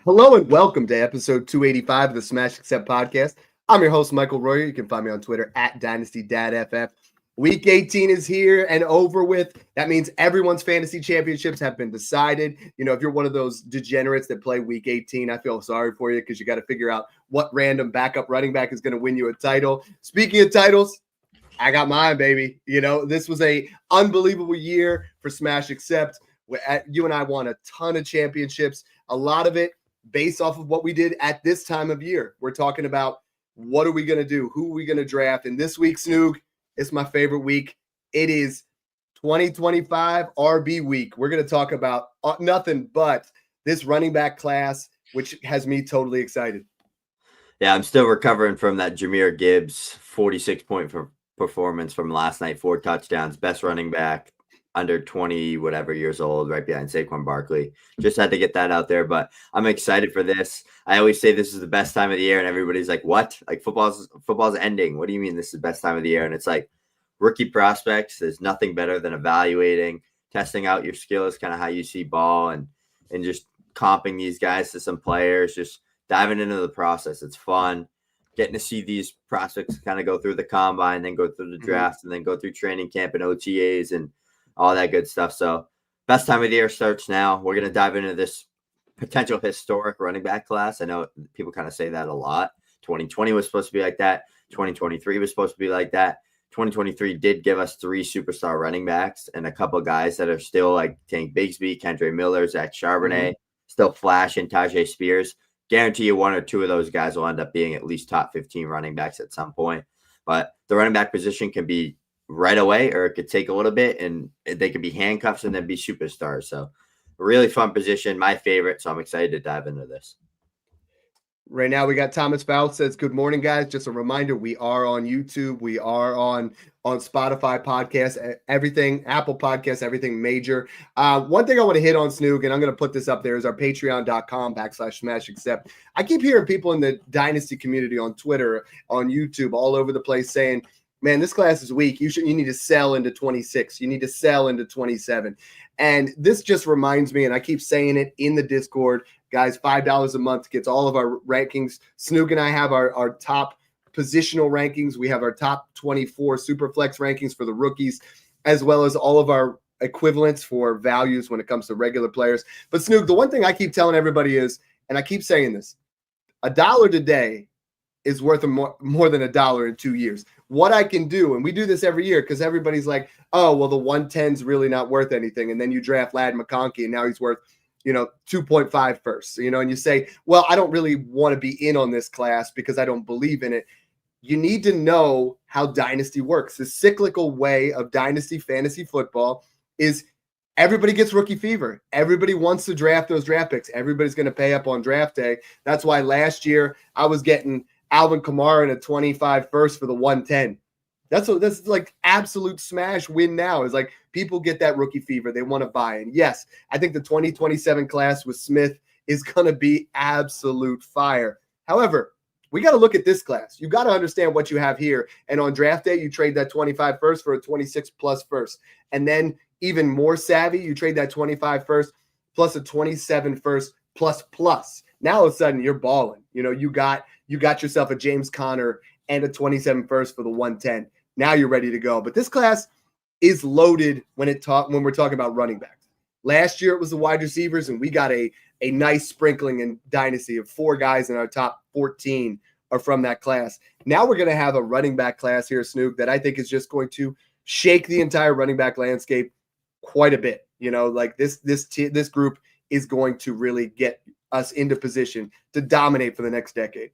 Hello and welcome to episode 285 of the Smash Accept podcast. I'm your host, Michael Royer. You can find me on Twitter at DynastyDadFF. Week 18 is here and over with. That means everyone's fantasy championships have been decided. You know, if you're one of those degenerates that play week 18, I feel sorry for you because you got to figure out what random backup running back is going to win you a title. Speaking of titles, I got mine, baby. You know, this was a unbelievable year for Smash Accept. You and I won a ton of championships, a lot of it based off of what we did at this time of year. We're talking about what are we going to do? Who are we going to draft? And this week, Snoog, it's my favorite week. It is 2025 RB week. We're going to talk about nothing but this running back class, which has me totally excited. Yeah, I'm still recovering from that Jahmyr Gibbs 46-point performance from last night, 4 touchdowns, best running back under 20 whatever years old, right behind Saquon Barkley. Just had to get that out there, but I'm excited for this. I always say this is the best time of the year, and everybody's like, what? Like football's ending. What do you mean this is the best time of the year? And it's like rookie prospects. There's nothing better than evaluating, testing out your skills, kind of how you see ball, and just comping these guys to some players, just diving into the process. It's fun. Getting to see these prospects kind of go through the combine, then go through the draft, and then go through training camp and OTAs and all that good stuff. So best time of the year starts now. We're going to dive into this potential historic running back class. I know people kind of say that a lot. 2020 was supposed to be like that. 2023 was supposed to be like that. 2023 did give us 3 superstar running backs and a couple of guys that are still like Tank Bigsby, Kendre Miller, Zach Charbonnet, still flashing, Tajay Spears. Guarantee you 1 or 2 of those guys will end up being at least top 15 running backs at some point. But the running back position can be right away, or it could take a little bit, and they could be handcuffs and then be superstars. So a really fun position, my favorite. So I'm excited to dive into this. Right now, we got Thomas Fowl says, good morning, guys. Just a reminder, we are on YouTube. We are on Spotify podcasts, everything, Apple podcasts, everything major. One thing I want to hit on, Snoog, and I'm going to put this up there, is our patreon.com/SmashAccept. I keep hearing people in the Dynasty community on Twitter, on YouTube, all over the place saying, man, this class is weak. You need to sell into 26. You need to sell into 27. And this just reminds me, and I keep saying it in the Discord, guys, $5 a month gets all of our rankings. Snoog and I have our top positional rankings. We have our top 24 Superflex rankings for the rookies, as well as all of our equivalents for values when it comes to regular players. But Snoog, the one thing I keep telling everybody is, and I keep saying this, $1 today is worth more than $1 in 2 years. What I can do, and we do this every year because everybody's like, oh, well, the 110's really not worth anything. And then you draft Ladd McConkey, and now he's worth, 2.5 first, and you say, well, I don't really want to be in on this class because I don't believe in it. You need to know how Dynasty works. The cyclical way of Dynasty fantasy football is everybody gets rookie fever. Everybody wants to draft those draft picks. Everybody's going to pay up on draft day. That's why last year I was getting Alvin Kamara in a 25 first for the 110. That's like absolute smash win now. Is like people get that rookie fever. They want to buy in. Yes, I think the 2027 class with Smith is going to be absolute fire. However, we got to look at this class. You got to understand what you have here. And on draft day, you trade that 25 first for a 26 plus first. And then even more savvy, you trade that 25 first plus a 27 first plus. Now all of a sudden you're balling. You got yourself a James Conner and a 27 first for the 110. Now you're ready to go. But this class is loaded when we're talking about running backs. Last year it was the wide receivers, and we got a nice sprinkling in Dynasty of 4 guys in our top 14 are from that class. Now we're going to have a running back class here, Snoog, that I think is just going to shake the entire running back landscape quite a bit. Like this group is going to really get us into position to dominate for the next decade.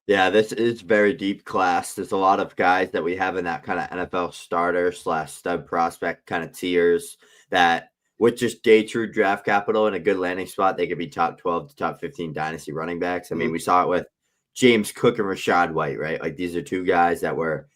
Yeah, this is very deep class. There's a lot of guys that we have in that kind of NFL starter / stud prospect kind of tiers that with just day true draft capital and a good landing spot, they could be top 12 to top 15 dynasty running backs. I mean, we saw it with James Cook and Rachaad White, right? Like these are 2 guys that were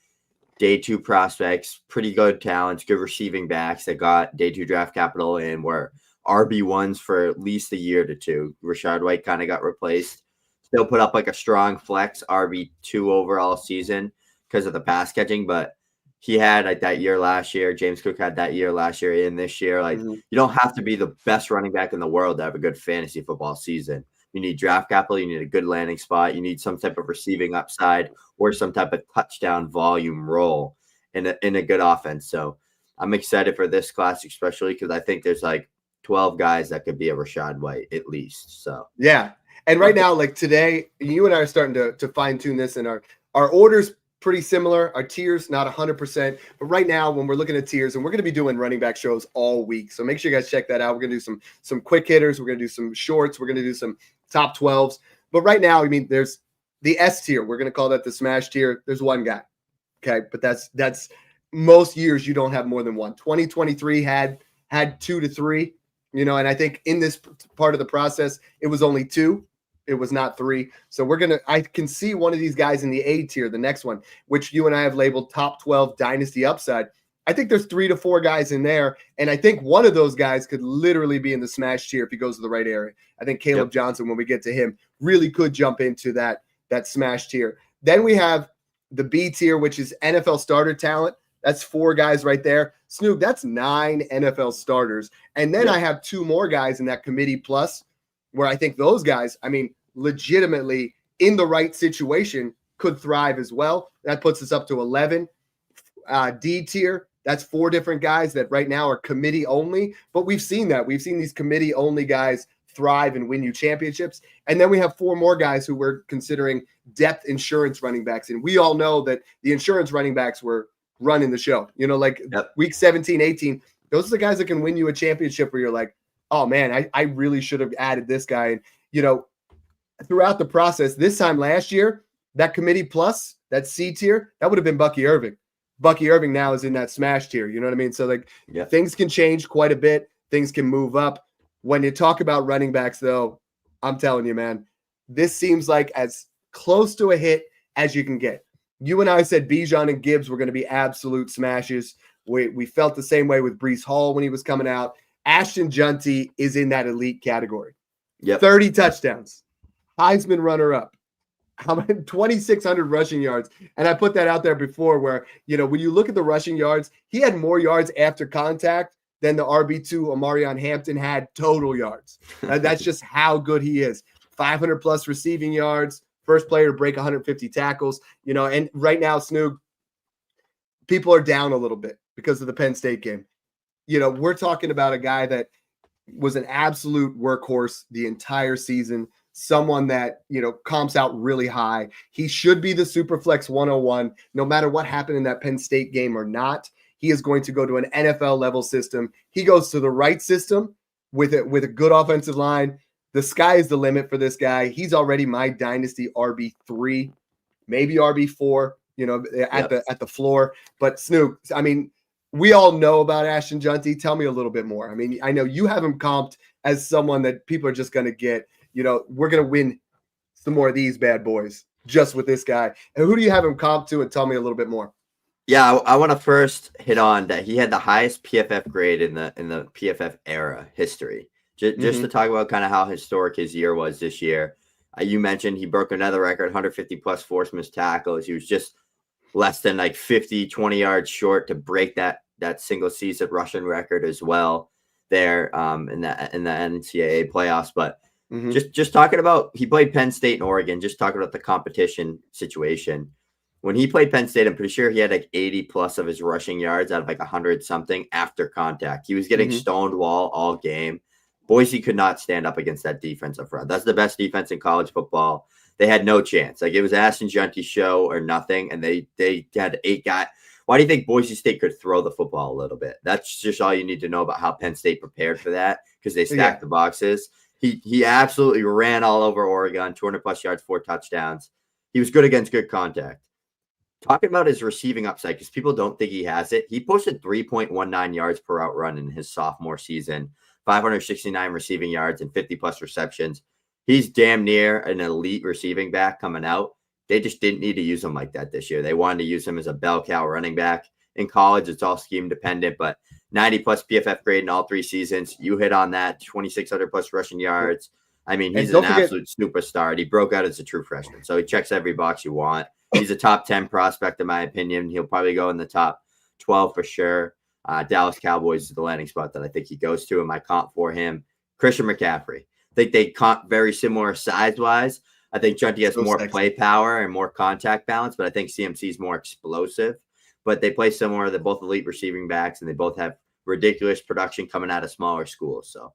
day 2 prospects, pretty good talents, good receiving backs that got day 2 draft capital and were RB1s for at least a year to 2. Rachaad White kind of got replaced. Still put up like a strong flex RB2 overall season because of the pass catching, but he had like that year last year. James Cook had that year last year and this year. Like you don't have to be the best running back in the world to have a good fantasy football season. You need draft capital. You need a good landing spot. You need some type of receiving upside or some type of touchdown volume role in a good offense. So I'm excited for this class, especially because I think there's like 12 guys that could be a Rashad White at least. So yeah. And right now, like today, you and I are starting to fine tune this, and our orders pretty similar. Our tiers not 100%, but right now when we're looking at tiers, and we're going to be doing running back shows all week, so make sure you guys check that out. We're going to do some quick hitters. We're going to do some shorts. We're going to do some top 12s. But right now, I mean, there's the S tier. We're going to call that the smash tier. There's one guy, okay, but that's most years you don't have more than one. 2023 had 2 to 3, you know, and I think in this part of the process it was only 2. It was not 3. So I can see one of these guys in the A tier, the next one, which you and I have labeled top 12 dynasty upside. I think there's 3 to 4 guys in there. And I think one of those guys could literally be in the smash tier if he goes to the right area. I think Caleb Johnson, when we get to him, really could jump into that smash tier. Then we have the B tier, which is NFL starter talent. That's 4 guys right there. Snoop, that's 9 NFL starters. And then I have 2 more guys in that committee plus, where I think those guys, I mean, legitimately in the right situation could thrive as well. That puts us up to 11. D tier, that's 4 different guys that right now are committee only, but we've seen that. We've seen these committee only guys thrive and win you championships. And then we have 4 more guys who we're considering depth insurance running backs. And we all know that the insurance running backs were running the show, you know, like week 17, 18, those are the guys that can win you a championship where you're like, oh man, I really should have added this guy. And, you know, throughout the process, this time last year, that committee plus, that C tier, that would have been Bucky Irving. Bucky Irving now is in that smash tier. You know what I mean? So like things can change quite a bit. Things can move up. When you talk about running backs, though, I'm telling you, man, this seems like as close to a hit as you can get. You and I said Bijan and Gibbs were going to be absolute smashes. We felt the same way with Breece Hall when he was coming out. Ashton Jeanty is in that elite category. 30 touchdowns. Heisman runner-up. How many 2,600 rushing yards? And I put that out there before where, you know, when you look at the rushing yards, he had more yards after contact than the RB2 Omarion Hampton had total yards. That's just how good he is. 500-plus receiving yards, first player to break 150 tackles. You know, and right now, Snoop, people are down a little bit because of the Penn State game. You know, we're talking about a guy that was an absolute workhorse the entire season, someone that, you know, comps out really high. He should be the Superflex 101, no matter what happened in that Penn State game or not. He is going to go to an NFL level system. He goes to the right system with a good offensive line. The sky is the limit for this guy. He's already my dynasty RB3, maybe RB4, you know, at the floor. But Snoop, I mean, we all know about Ashton Jeanty. Tell me a little bit more. I mean, I know you have him comped as someone that people are just going to get, you know, we're going to win some more of these bad boys just with this guy. And who do you have him comped to? And tell me a little bit more. Yeah, I want to first hit on that he had the highest PFF grade in the PFF era history. Just to talk about kind of how historic his year was this year. You mentioned he broke another record, 150 plus forced missed tackles. He was just less than like 50, 20 yards short to break that single season rushing record as well there in the NCAA playoffs. But just talking about, he played Penn State and Oregon, just talking about the competition situation. When he played Penn State, I'm pretty sure he had like 80 plus of his rushing yards out of like 100 something after contact. He was getting stoned wall all game. Boise could not stand up against that defense up front. That's the best defense in college football. They had no chance. Like, it was Ashton Jeanty's show or nothing, and they had 8 guys. Why do you think Boise State could throw the football a little bit? That's just all you need to know about how Penn State prepared for that, because they stacked the boxes. He absolutely ran all over Oregon, 200 plus yards, 4 touchdowns. He was good against good contact. Talking about his receiving upside, because people don't think he has it. He posted 3.19 yards per route run in his sophomore season, 569 receiving yards and 50 plus receptions. He's damn near an elite receiving back coming out. They just didn't need to use him like that this year. They wanted to use him as a bell cow running back. In college, it's all scheme dependent, but 90 plus PFF grade in all 3 seasons. You hit on that, 2,600 plus rushing yards. I mean, he's an absolute superstar. And he broke out as a true freshman, so he checks every box you want. He's a top 10 prospect, in my opinion. He'll probably go in the top 12 for sure. Dallas Cowboys is the landing spot that I think he goes to in my comp for him. Christian McCaffrey. think they very similar size-wise. I think Jeanty has more play power and more contact balance, but I think CMC is more explosive. But they play similar. They're both elite receiving backs, and they both have ridiculous production coming out of smaller schools. So,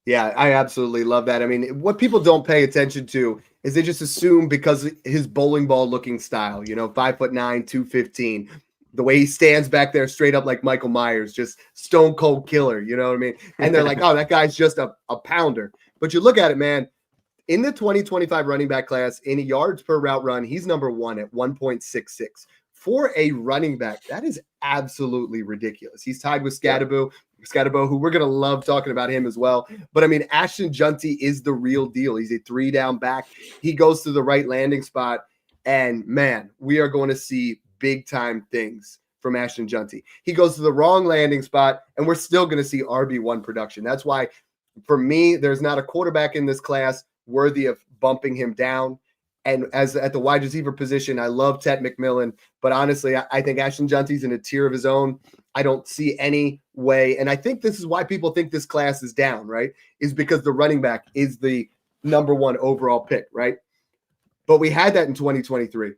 yeah, I absolutely love that. I mean, what people don't pay attention to is they just assume because his bowling ball looking style, 5'9", 215, the way he stands back there straight up like Michael Myers, just stone cold killer. You know what I mean? And they're like, oh, that guy's just a pounder. But you look at it, man, in the 2025 running back class, in yards per route run, he's number 1 at 1.66. For a running back, that is absolutely ridiculous. He's tied with Scabbo, who we're going to love talking about him as well. But I mean, Ashton Jeanty is the real deal. He's a 3-down back. He goes to the right landing spot. And man, we are going to see big time things from Ashton Jeanty. He goes to the wrong landing spot, and we're still going to see RB1 production. That's why, for me, there's not a quarterback in this class worthy of bumping him down. And as at the wide receiver position, I love Ted McMillan, but honestly, I think Ashton Jeanty's in a tier of his own. I don't see any way. And I think this is why people think this class is down, right? Is because the running back is the number 1 overall pick, right? But we had that in 2023.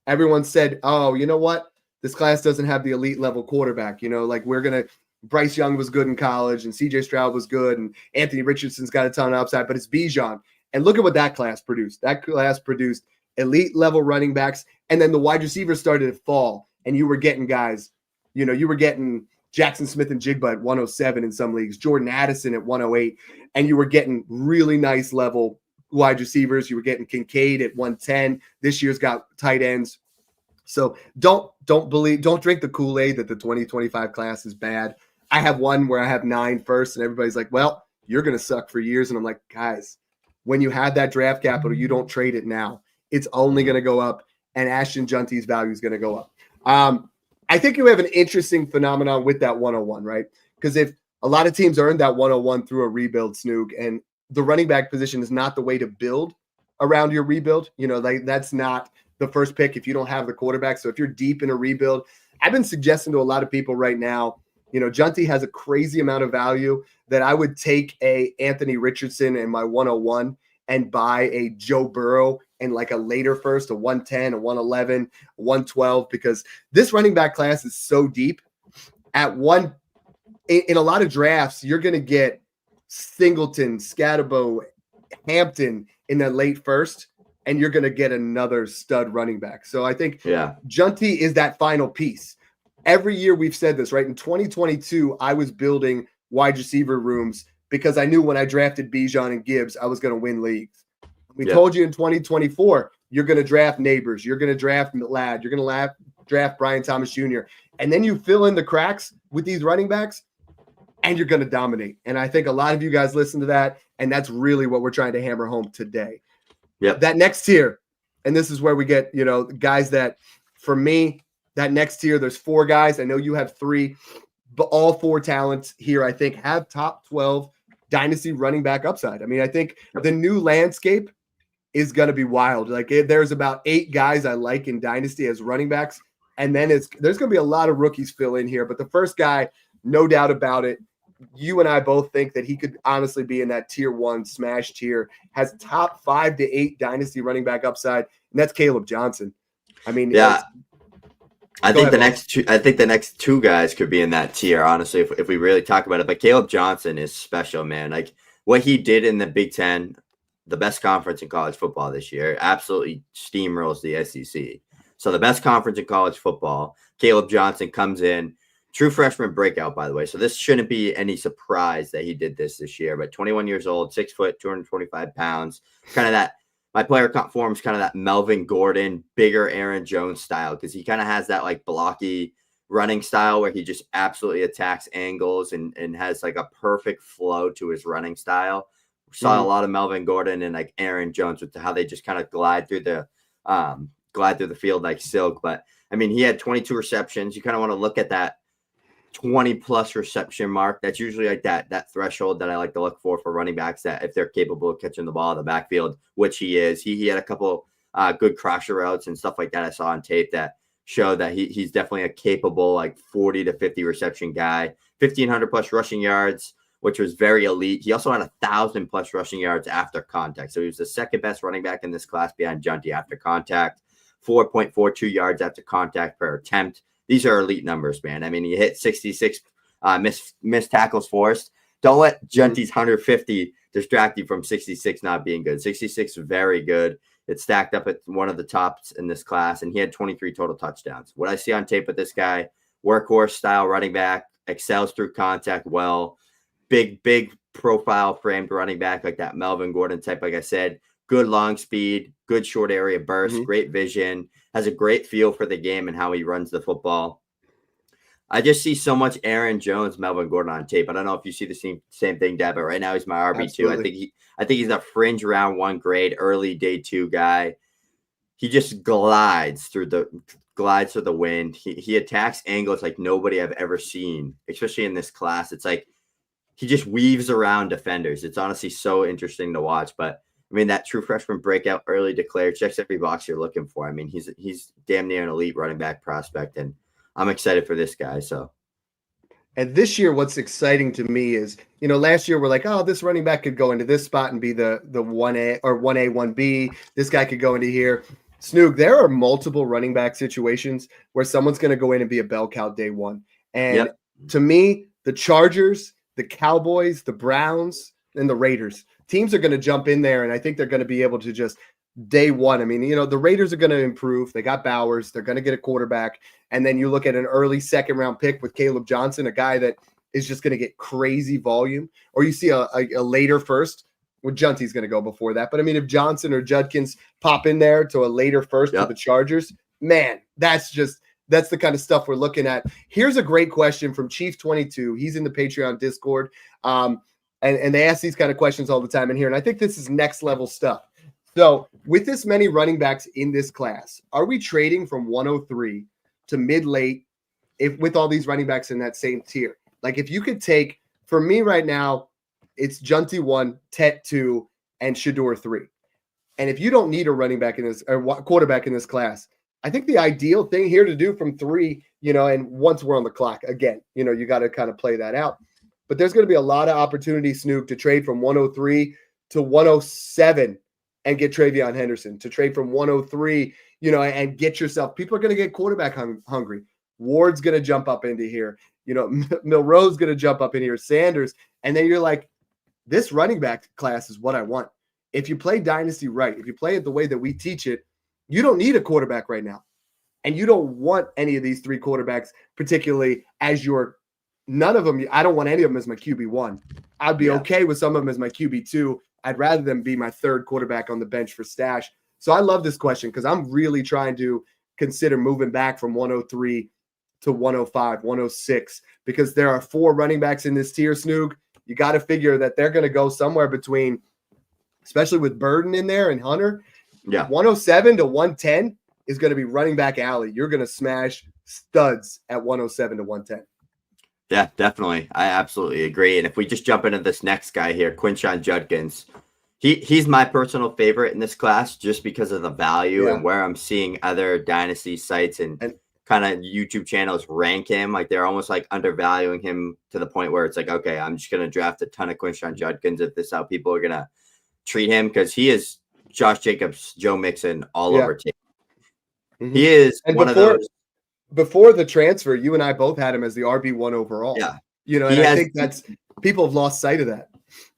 Everyone said, oh, you know what? This class doesn't have the elite level quarterback. Bryce Young was good in college and CJ Stroud was good and Anthony Richardson's got a ton of upside, but it's Bijan. And look at what that class produced. That class produced elite level running backs. And then the wide receivers started to fall. And you were getting guys, you were getting Jackson Smith and Jigba at 107 in some leagues, Jordan Addison at 108. And you were getting really nice level wide receivers. You were getting Kincaid at 110. This year's got tight ends. So don't drink the Kool-Aid that the 2025 class is bad. I have one where I have 9 first, and everybody's like, well, you're going to suck for years. And I'm like, guys, when you have that draft capital, you don't trade it now. It's only going to go up, and Ashton Jeanty's value is going to go up. I think you have an interesting phenomenon with that 101, right? Because if a lot of teams earned that 101 through a rebuild, Snoog, and the running back position is not the way to build around your rebuild, that's not the first pick if you don't have the quarterback. So if you're deep in a rebuild, I've been suggesting to a lot of people right now, Jeanty has a crazy amount of value that I would take a Anthony Richardson in my 101 and buy a Joe Burrow and like a later first, a 110, a 111, a 112, because this running back class is so deep. In a lot of drafts, you're going to get Singleton, Scabbo, Hampton in that late first, and you're going to get another stud running back. So I think Jeanty is that final piece. Every year we've said this, right? In 2022, I was building wide receiver rooms because I knew when I drafted Bijan and Gibbs, I was going to win leagues. We told you in 2024, you're going to draft Neighbors, you're going to draft Ladd, you're going to draft Brian Thomas Jr. And then you fill in the cracks with these running backs, and you're going to dominate. And I think a lot of you guys listen to that, and that's really what we're trying to hammer home today. That next tier, and this is where we get, guys that, for me, that next tier, there's 4 guys. I know you have 3, but all 4 talents here, I think, have top 12 dynasty running back upside. I mean, I think the new landscape is going to be wild. Like, there's about 8 guys I like in dynasty as running backs, and then there's going to be a lot of rookies fill in here. But the first guy, no doubt about it, you and I both think that he could honestly be in that tier 1 smash tier, has top 5 to 8 dynasty running back upside, and that's Caleb Johnson. I mean, I think the next 2 guys could be in that tier, honestly, if we really talk about it. But Caleb Johnson is special, man. Like, what he did in the Big Ten, the best conference in college football this year, absolutely steamrolls the SEC. So the best conference in college football, Caleb Johnson comes in, true freshman breakout, by the way. So this shouldn't be any surprise that he did this year. But 21 years old, 6 foot, 225 pounds, kind of that. My player comp forms kind of that Melvin Gordon, bigger Aaron Jones style, because he kind of has that like blocky running style where he just absolutely attacks angles and has like a perfect flow to his running style. We saw a lot of Melvin Gordon and like Aaron Jones with how they just kind of glide through the field like silk. But I mean, he had 22 receptions. You kind of want to look at that 20 plus reception mark. That's usually like that threshold that I like to look for running backs, that if they're capable of catching the ball in the backfield, which he is. He had a couple good crosser routes and stuff like that I saw on tape that show that he's definitely a capable like 40 to 50 reception guy, 1,500 plus rushing yards, which was very elite. He also had 1,000+ rushing yards after contact. So he was the second best running back in this class behind Jeanty after contact, 4.42 yards after contact per attempt. These are elite numbers, man. I mean, he hit 66 missed tackles forced. Don't let Jeanty's 150 distract you from 66 not being good. 66 very good. It's stacked up at one of the tops in this class, and he had 23 total touchdowns. What I see on tape with this guy, workhorse style running back, excels through contact well, big profile framed running back like that Melvin Gordon type, like I said, good long speed, good short area burst, great vision, has a great feel for the game and how he runs the football. I just see so much Aaron Jones, Melvin Gordon on tape. I don't know if you see the same thing, Dad, but right now he's my RB2. Absolutely. I think he's a fringe round 1 grade, early day 2 guy. He just glides through the wind. He attacks angles like nobody I've ever seen, especially in this class. It's like he just weaves around defenders. It's honestly so interesting to watch. But I mean, that true freshman breakout, early declare, checks every box you're looking for. I mean, he's damn near an elite running back prospect, and I'm excited for this guy. So, and this year, what's exciting to me is, last year we're like, oh, this running back could go into this spot and be the 1A or 1A, 1B. This guy could go into here. Snoog, there are multiple running back situations where someone's going to go in and be a bell cow day 1. And to me, the Chargers, the Cowboys, the Browns, and the Raiders, teams are going to jump in there, and I think they're going to be able to just day 1. I mean, the Raiders are going to improve. They got Bowers. They're going to get a quarterback. And then you look at an early second-round pick with Caleb Johnson, a guy that is just going to get crazy volume. Or you see a later first. Well, Jeanty's going to go before that. But, I mean, if Johnson or Judkins pop in there to a later first to the Chargers, man, that's the kind of stuff we're looking at. Here's a great question from Chief22. He's in the Patreon Discord. And they ask these kind of questions all the time in here. And I think this is next-level stuff. So with this many running backs in this class, are we trading from 103 to mid-late with all these running backs in that same tier? Like if you could take, for me right now, it's Jeanty 1, Tet 2, and Shedeur 3. And if you don't need a running back in this or quarterback in this class, I think the ideal thing here to do from 3, and once we're on the clock, again, you got to kind of play that out. But there's going to be a lot of opportunity, Snook, to trade from 103 to 107 and get Travion Henderson, to trade from 103, and get yourself. People are going to get quarterback hungry. Ward's going to jump up into here. Milroe's going to jump up in here. Sanders. And then you're like, this running back class is what I want. If you play Dynasty right, if you play it the way that we teach it, you don't need a quarterback right now. And you don't want any of these 3 quarterbacks, particularly as your none of them. I don't want any of them as my QB1. I'd be okay with some of them as my QB2. I'd rather them be my 3rd quarterback on the bench for stash. So I love this question because I'm really trying to consider moving back from 103 to 105, 106, because there are 4 running backs in this tier, Snoog. You got to figure that they're going to go somewhere between, especially with Burden in there and Hunter, 107 to 110 is going to be running back alley. You're going to smash studs at 107 to 110. Yeah, definitely. I absolutely agree. And if we just jump into this next guy here, Quinshon Judkins, he's my personal favorite in this class just because of the value and where I'm seeing other Dynasty sites and kind of YouTube channels rank him. Like they're almost like undervaluing him to the point where it's like, okay, I'm just going to draft a ton of Quinshon Judkins if this is how people are going to treat him, because he is Josh Jacobs, Joe Mixon all over tape. He is one of those. Before the transfer, you and I both had him as the RB1 overall. Yeah. And I think that's people have lost sight of that.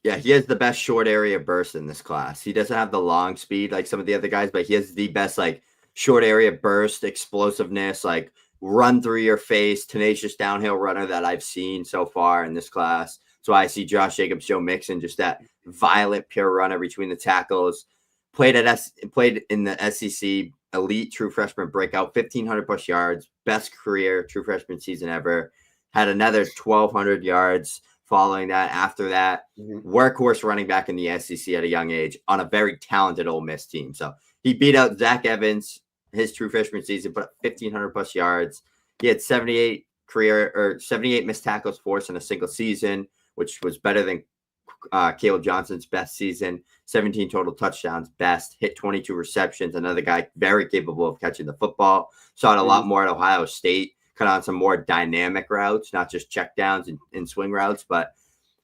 Yeah, he has the best short area burst in this class. He doesn't have the long speed like some of the other guys, but he has the best like short area burst, explosiveness, like run through your face, tenacious downhill runner that I've seen so far in this class. So I see Josh Jacobs, Joe Mixon, just that violent pure runner between the tackles. Played in the SEC, elite true freshman breakout, 1,500+ yards, best career true freshman season ever. Had another 1,200 yards following that. After that, workhorse running back in the SEC at a young age on a very talented Ole Miss team. So he beat out Zach Evans, his true freshman season, put up 1,500+ yards. He had 78 missed tackles forced in a single season, which was better than Caleb Johnson's best season. 17 total touchdowns, best. Hit 22 receptions. Another guy very capable of catching the football. Saw it a lot more at Ohio State, kind of on some more dynamic routes, not just checkdowns and swing routes. But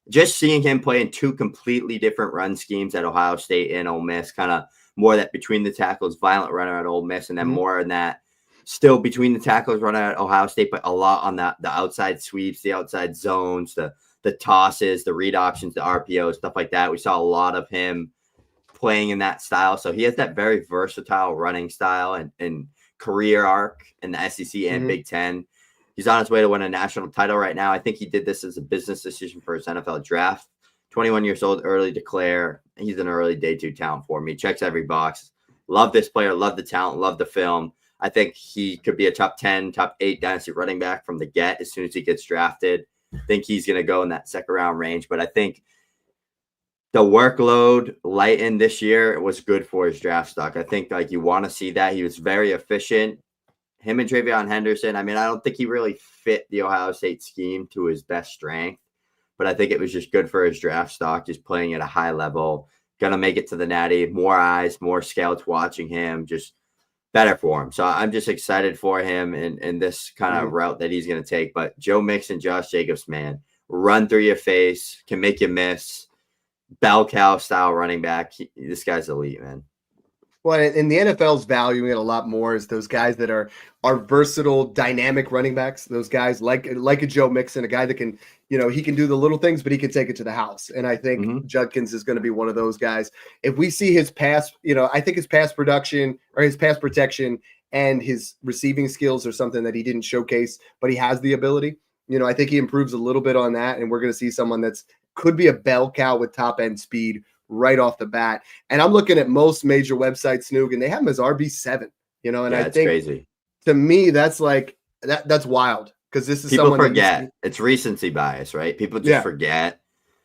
just seeing him play in two completely different run schemes at Ohio State and Ole Miss, kind of more that between the tackles, violent runner at Ole Miss, and then more in that still between the tackles runner at Ohio State, but a lot on the outside sweeps, the outside zones, the tosses, the read options, the RPOs, stuff like that. We saw a lot of him playing in that style. So he has that very versatile running style and career arc in the SEC and Big Ten. He's on his way to win a national title right now. I think he did this as a business decision for his NFL draft. 21 years old, early declare. He's an early day 2 talent for me. Checks every box. Love this player. Love the talent. Love the film. I think he could be a top 10, top 8 dynasty running back from the get as soon as he gets drafted. I think he's going to go in that second round range. But I think the workload lightened this year was good for his draft stock. I think like you want to see that. He was very efficient. Him and TreVeyon Henderson, I mean, I don't think he really fit the Ohio State scheme to his best strength, but I think it was just good for his draft stock, just playing at a high level, going to make it to the Natty, more eyes, more scouts watching him, just better for him. So I'm just excited for him in this kind of route that he's going to take. But Joe Mixon, Josh Jacobs, man, run through your face, can make you miss, bell cow style running back. This guy's elite, man. Well, and the NFL's valuing it a lot more as those guys that are versatile, dynamic running backs. Those guys like a Joe Mixon, a guy that can, he can do the little things, but he can take it to the house. And I think Judkins is going to be one of those guys. If we see his pass, I think his pass production or his pass protection and his receiving skills are something that he didn't showcase, but he has the ability. I think he improves a little bit on that, and we're going to see someone that's could be a bell cow with top end speed right off the bat. And I'm looking at most major websites, Snoog, and they have him as RB7, and I think crazy. To me, that's like that's wild because this is people someone forget. It's recency bias, right? People just forget.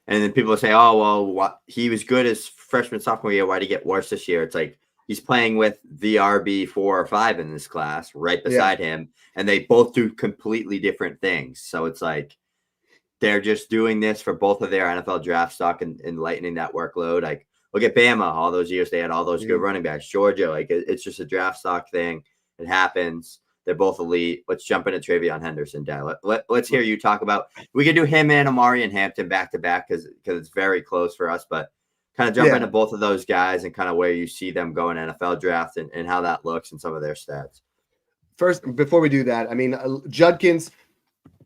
And then people say, oh, well, he was good as freshman, sophomore year. Why did he get worse this year? It's like he's playing with the RB 4 or 5 in this class right beside him. And they both do completely different things. So it's like they're just doing this for both of their NFL draft stock and lightening that workload. Like, look at Bama. All those years they had all those good running backs. Georgia, like it's just a draft stock thing. It happens. They're both elite. Let's jump into TreVeyon Henderson, Dad. Let's hear you talk about. We could do him and Amari and Hampton back to back because it's very close for us. But kind of jump into both of those guys and kind of where you see them going NFL draft and how that looks and some of their stats. First, before we do that, I mean, Judkins.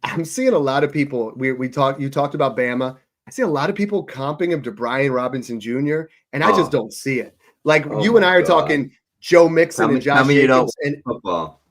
I'm seeing a lot of people. You talked about Bama. I see a lot of people comping him to Brian Robinson Jr. and I just don't see it. Like you and I are talking Joe Mixon and Josh Jacobs and football.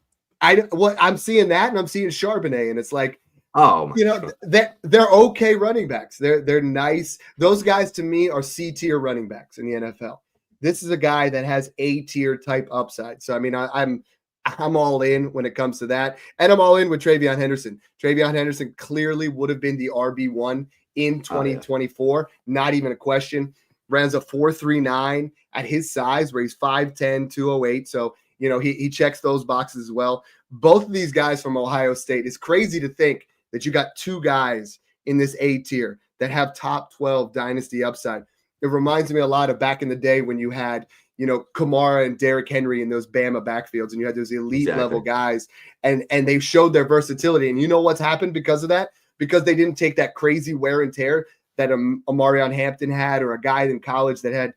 I'm seeing that, and I'm seeing Charbonnet, and it's like, they're okay running backs. They're nice. Those guys to me are C-tier running backs in the NFL. This is a guy that has A-tier type upside. So I mean, I'm all in when it comes to that. And I'm all in with TreVeyon Henderson. TreVeyon Henderson clearly would have been the RB1 in 2024. Not even a question. Runs a 4.39 at his size where he's 5'10", 208. So, he checks those boxes as well. Both of these guys from Ohio State. It's crazy to think that you got 2 guys in this A tier that have top 12 dynasty upside. It reminds me a lot of back in the day when you had Kamara and Derrick Henry in those Bama backfields, and you had those elite level guys, and they showed their versatility. And you know what's happened because of that? Because they didn't take that crazy wear and tear that Amari Hampton had, or a guy in college that had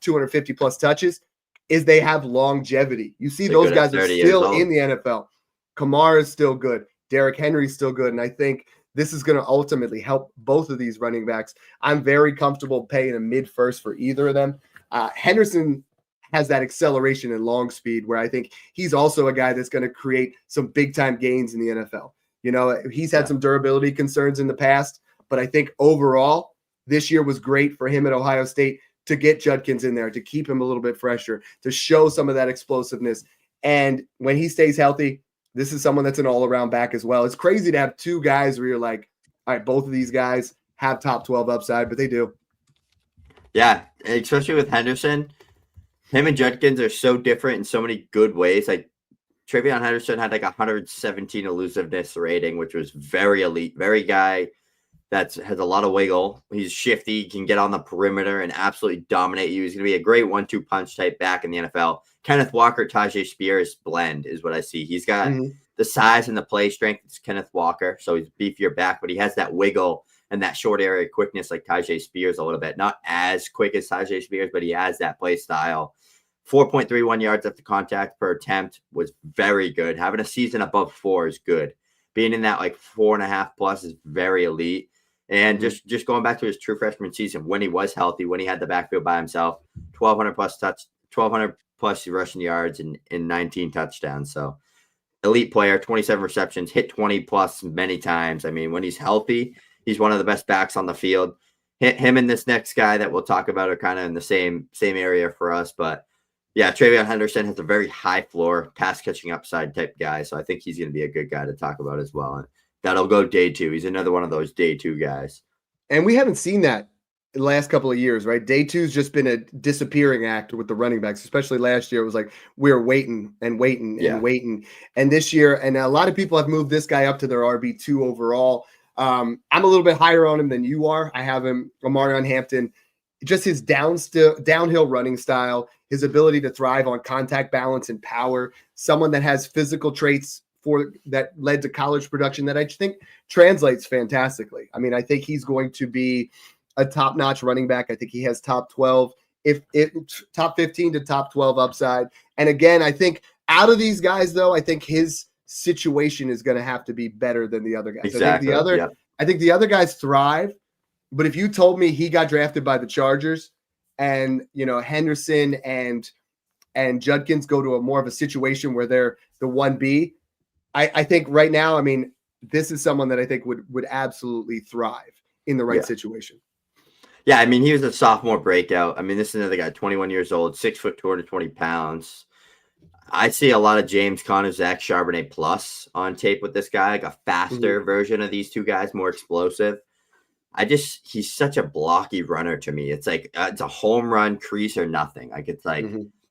250 plus touches. Is they have longevity. You see those guys are still in the NFL. Kamara is still good. Derrick Henry is still good, and I think this is going to ultimately help both of these running backs. I'm very comfortable paying a mid-first for either of them. Henderson has that acceleration and long speed where I think he's also a guy that's going to create some big-time gains in the NFL. He's had some durability concerns in the past, but I think overall this year was great for him at Ohio State to get Judkins in there, to keep him a little bit fresher, to show some of that explosiveness. And when he stays healthy, this is someone that's an all-around back as well. It's crazy to have 2 guys where you're like, all right, both of these guys have top 12 upside, but they do. Yeah, especially with Henderson. Him and Judkins are so different in so many good ways. Like TreVeyon Henderson had like 117 elusiveness rating, which was very elite, very guy that has a lot of wiggle. He's shifty, can get on the perimeter and absolutely dominate you. He's going to be a great 1-2 punch type back in the NFL. Kenneth Walker, Tajay Spears blend is what I see. He's got the size and the play strength. It's Kenneth Walker, so he's beefier back, but he has that wiggle and that short area quickness like Tyjae Spears a little bit. Not as quick as Tyjae Spears, but he has that play style. 4.31 yards after contact per attempt was very good. Having a season above 4 is good. Being in that like 4.5 plus is very elite. And just going back to his true freshman season, when he was healthy, when he had the backfield by himself, 1,200 plus rushing yards and 19 touchdowns. So elite player, 27 receptions, hit 20 plus many times. I mean, when he's healthy, he's one of the best backs on the field. Him and this next guy that we'll talk about are kind of in the same area for us. But yeah, Travion Henderson has a very high floor, pass catching upside type guy. So I think he's going to be a good guy to talk about as well. And that'll go day 2. He's another one of those day 2 guys. And we haven't seen that in the last couple of years, right? Day 2's just been a disappearing act with the running backs, especially last year. It was like we were waiting and waiting and waiting. And this year, and a lot of people have moved this guy up to their RB2 overall. I'm a little bit higher on him than you are. I have him, Omarion Hampton, just his downhill running style, his ability to thrive on contact balance and power, someone that has physical traits that led to college production that I think translates fantastically. I mean, I think he's going to be a top-notch running back. I think he has top 12, top 15 to top 12 upside. And again, I think out of these guys, though, I think his situation is going to have to be better than the other guys. Exactly. I think the other guys thrive. But if you told me he got drafted by the Chargers and, Henderson and Judkins go to a more of a situation where they're the 1B, I think right now, I mean, this is someone that I think would absolutely thrive in the right situation. Yeah, I mean, he was a sophomore breakout. I mean, this is another guy, 21 years old, 6 foot, 220 pounds. I see a lot of James Conner, Zach Charbonnet plus on tape with this guy, like a faster version of these two guys, more explosive. He's such a blocky runner to me. It's like it's a home run, crease or nothing. Like it's like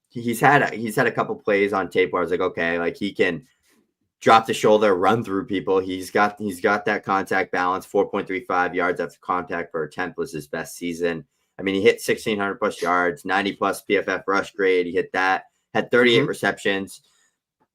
he's had a couple plays on tape where I was like, okay, like he can drop the shoulder, run through people. He's got that contact balance. 4.35 yards after contact per attempt was his best season. I mean, he hit 1,600 plus yards, 90 plus PFF rush grade. He hit that. Had 38 receptions.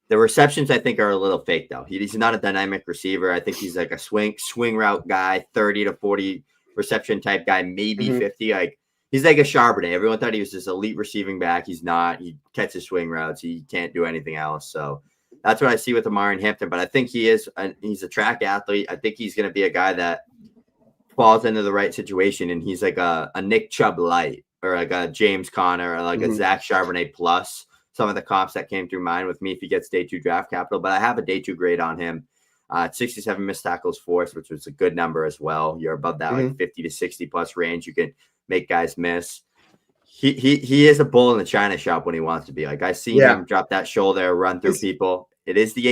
The receptions, I think, are a little fake, though. He's not a dynamic receiver. I think he's like a swing route guy, 30 to 40 reception type guy, maybe 50. Like he's like a Charbonnet. Everyone thought he was this elite receiving back. He's not. He catches swing routes. He can't do anything else. So that's what I see with Omarion Hampton. But I think he's a track athlete. I think he's going to be a guy that falls into the right situation, and he's like a Nick Chubb light or like a James Conner or like a Zach Charbonnet plus. Some of the comps that came through mind with me if he gets day 2 draft capital, but I have a day 2 grade on him. 67 missed tackles forced, which was a good number as well. You're above that like 50 to 60 plus range. You can make guys miss. He is a bull in the china shop when he wants to be. Like I see him drop that shoulder, run through people. It is the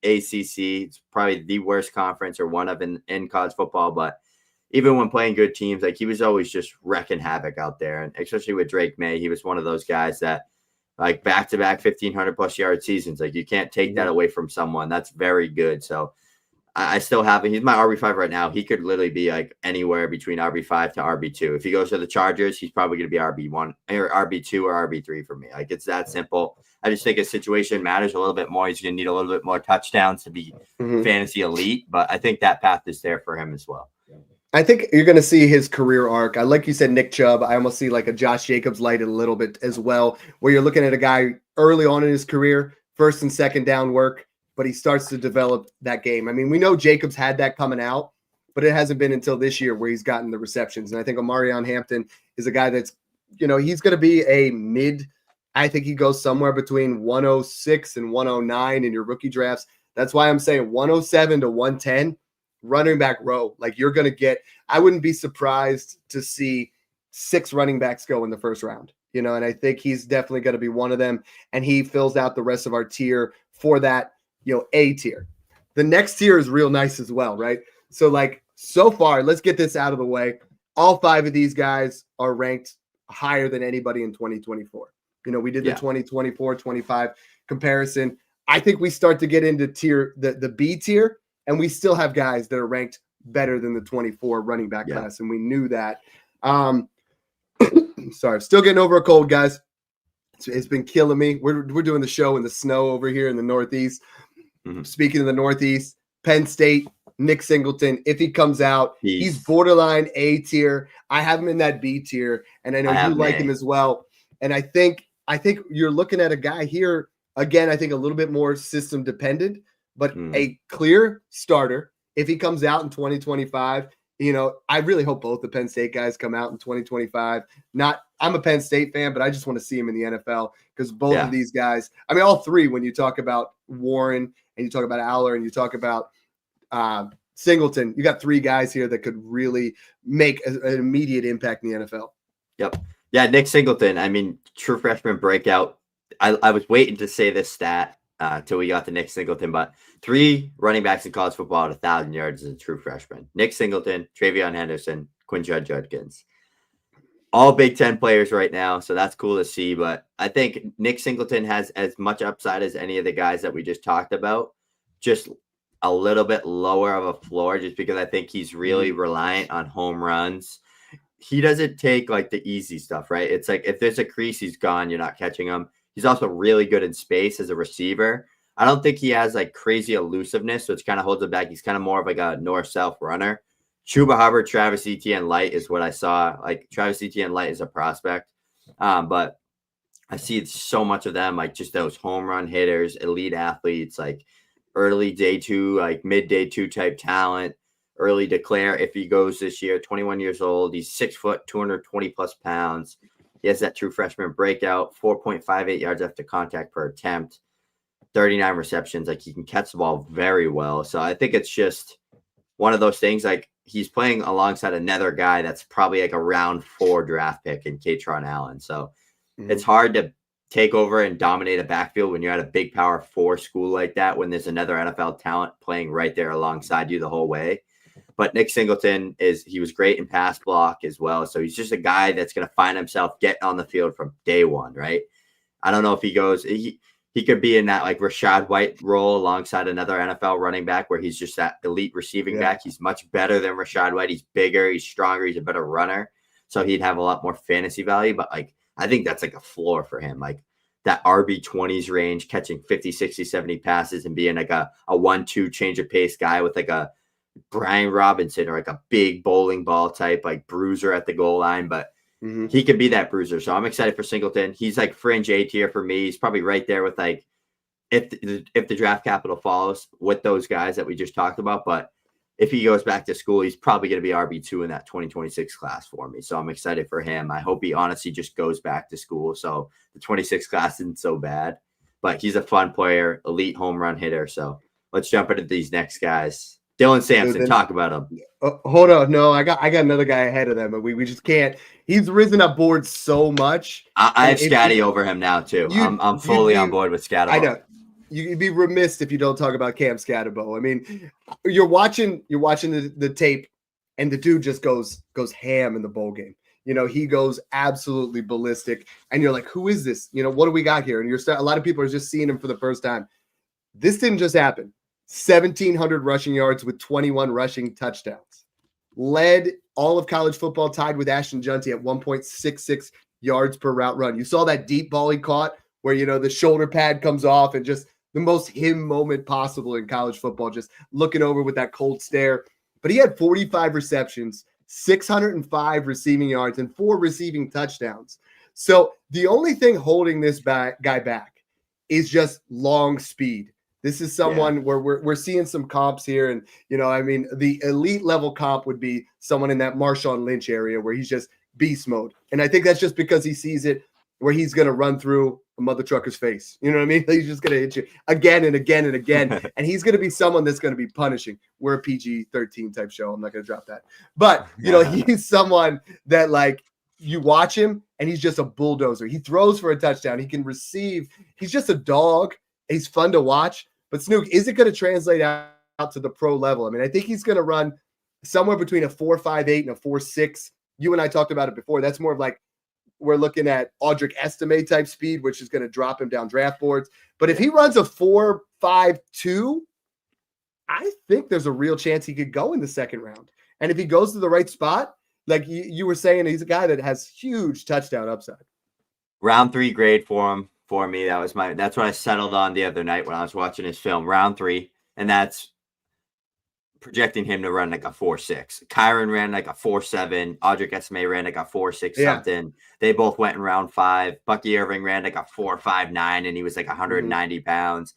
ACC. It's probably the worst conference or one of in college football, but even when playing good teams, like he was always just wrecking havoc out there. And especially with Drake May, he was one of those guys that like back-to-back 1,500 plus yard seasons. Like you can't take that away from someone. That's very good. So I still have him. He's my RB5 right now. He could literally be like anywhere between RB5 to RB2. If he goes to the Chargers, he's probably going to be RB1 or RB2 or RB3 for me. Like it's that simple. I just think his situation matters a little bit more. He's going to need a little bit more touchdowns to be fantasy elite, but I think that path is there for him as well. I think you're going to see his career arc. I like you said, Nick Chubb. I almost see like a Josh Jacobs light a little bit as well, where you're looking at a guy early on in his career, first and second down work, but he starts to develop that game. I mean, we know Jacobs had that coming out, but it hasn't been until this year where he's gotten the receptions. And I think Omarion Hampton is a guy that's, he's going to be a mid. I think he goes somewhere between 106 and 109 in your rookie drafts. That's why I'm saying 107 to 110. Running back row, like you're going to get, I wouldn't be surprised to see 6 running backs go in the first round, and I think he's definitely going to be one of them. And he fills out the rest of our tier for that, A tier. The next tier is real nice as well, right? So far, let's get this out of the way. All 5 of these guys are ranked higher than anybody in 2024. We did the 2024-25 comparison. I think we start to get into the B tier. And we still have guys that are ranked better than the 24 running back class, and we knew that. Sorry, still getting over a cold, guys. It's been killing me. We're doing the show in the snow over here in the Northeast. Speaking of the Northeast, Penn State Nick Singleton. If he comes out, he's borderline A tier. I have him in that B tier, and I know you like him as well. And I think you're looking at a guy here, again, I think a little bit more system dependent, but a clear starter. If he comes out in 2025, I really hope both the Penn State guys come out in 2025. I'm a Penn State fan, but I just want to see him in the NFL because both of these guys, I mean, all three, when you talk about Warren and you talk about Aller and you talk about Singleton, you got three guys here that could really make an immediate impact in the NFL. Yep. Yeah, Nick Singleton, I mean, true freshman breakout. I was waiting to say this stat till we got to Nick Singleton, but 3 running backs in college football at 1,000 yards as a true freshman. Nick Singleton, Travion Henderson, Quinshon Judkins. All Big Ten players right now, so that's cool to see. But I think Nick Singleton has as much upside as any of the guys that we just talked about, just a little bit lower of a floor just because I think he's really reliant on home runs. He doesn't take like the easy stuff, right? It's like if there's a crease, he's gone. You're not catching him. He's also really good in space as a receiver. I don't think he has like crazy elusiveness, which kind of holds him back. He's kind of more of like a north-south runner. Chuba Hubbard, Travis Etienne Light is what I saw. Like Travis Etienne Light is a prospect. But I see so much of them, like just those home run hitters, elite athletes, like early day 2, like mid day 2 type talent, early declare. If he goes this year, 21 years old, he's 6 foot, 220 plus pounds. He has that true freshman breakout, 4.58 yards after contact per attempt, 39 receptions. Like he can catch the ball very well. So I think it's just one of those things. Like he's playing alongside another guy that's probably like a round 4 draft pick in Katron Allen. So it's hard to take over and dominate a backfield when you're at a big power 4 school like that, when there's another NFL talent playing right there alongside you the whole way. But Nick Singleton he was great in pass block as well. So he's just a guy that's going to find himself getting on the field from day one, right? I don't know if he goes, he could be in that like Rashad White role alongside another NFL running back where he's just that elite receiving back. He's much better than Rashad White. He's bigger, he's stronger, he's a better runner. So he'd have a lot more fantasy value. But like, I think that's like a floor for him. Like that RB20s range, catching 50, 60, 70 passes and being like a 1-2 change of pace guy with like a Brian Robinson or like a big bowling ball type, like bruiser at the goal line, but he could be that bruiser. So I'm excited for Singleton. He's like fringe A tier for me. He's probably right there with like, if the draft capital follows with those guys that we just talked about, but if he goes back to school, he's probably going to be RB2 in that 2026 class for me. So I'm excited for him. I hope he honestly just goes back to school. So the 26 class isn't so bad, but he's a fun player, elite home run hitter. So let's jump into these next guys. Dylan Sampson, talk about him. Hold on. No, I got another guy ahead of them, but we just can't. He's risen up board so much. I have Scatty over him now, too. I'm fully on board with Scatterbo. I know. You'd be remiss if you don't talk about Cam Scatterbo. I mean, you're watching the tape, and the dude just goes ham in the bowl game. He goes absolutely ballistic, and you're like, who is this? What do we got here? And a lot of people are just seeing him for the first time. This didn't just happen. 1,700 rushing yards with 21 rushing touchdowns. Led all of college football, tied with Ashton Jeanty at 1.66 yards per route run. You saw that deep ball he caught where, the shoulder pad comes off and just the most him moment possible in college football, just looking over with that cold stare. But he had 45 receptions, 605 receiving yards, and 4 receiving touchdowns. So the only thing holding this guy back is just long speed. This is someone where we're seeing some comps here. And, the elite level comp would be someone in that Marshawn Lynch area where he's just beast mode. And I think that's just because he sees it where he's going to run through a mother trucker's face. You know what I mean? He's just going to hit you again and again and again. And he's going to be someone that's going to be punishing. We're a PG-13 type show. I'm not going to drop that. But, he's someone that like you watch him and he's just a bulldozer. He throws for a touchdown. He can receive. He's just a dog. He's fun to watch. But Snook, is it going to translate out to the pro level? I mean, I think he's going to run somewhere between a 4.58 and a 4.6. You and I talked about it before. That's more of like we're looking at Audric Estime type speed, which is going to drop him down draft boards. But if he runs a 4.52, I think there's a real chance he could go in the second round. And if he goes to the right spot, like you were saying, he's a guy that has huge touchdown upside. Round 3 grade for him. For me, that's what I settled on the other night when I was watching his film, round 3, and that's projecting him to run like a 4.6. Kyron ran like a 4.7. Audric Esme ran like a 4.6 something. They both went in round 5. Bucky Irving ran like a 4.59, and he was like 190 pounds.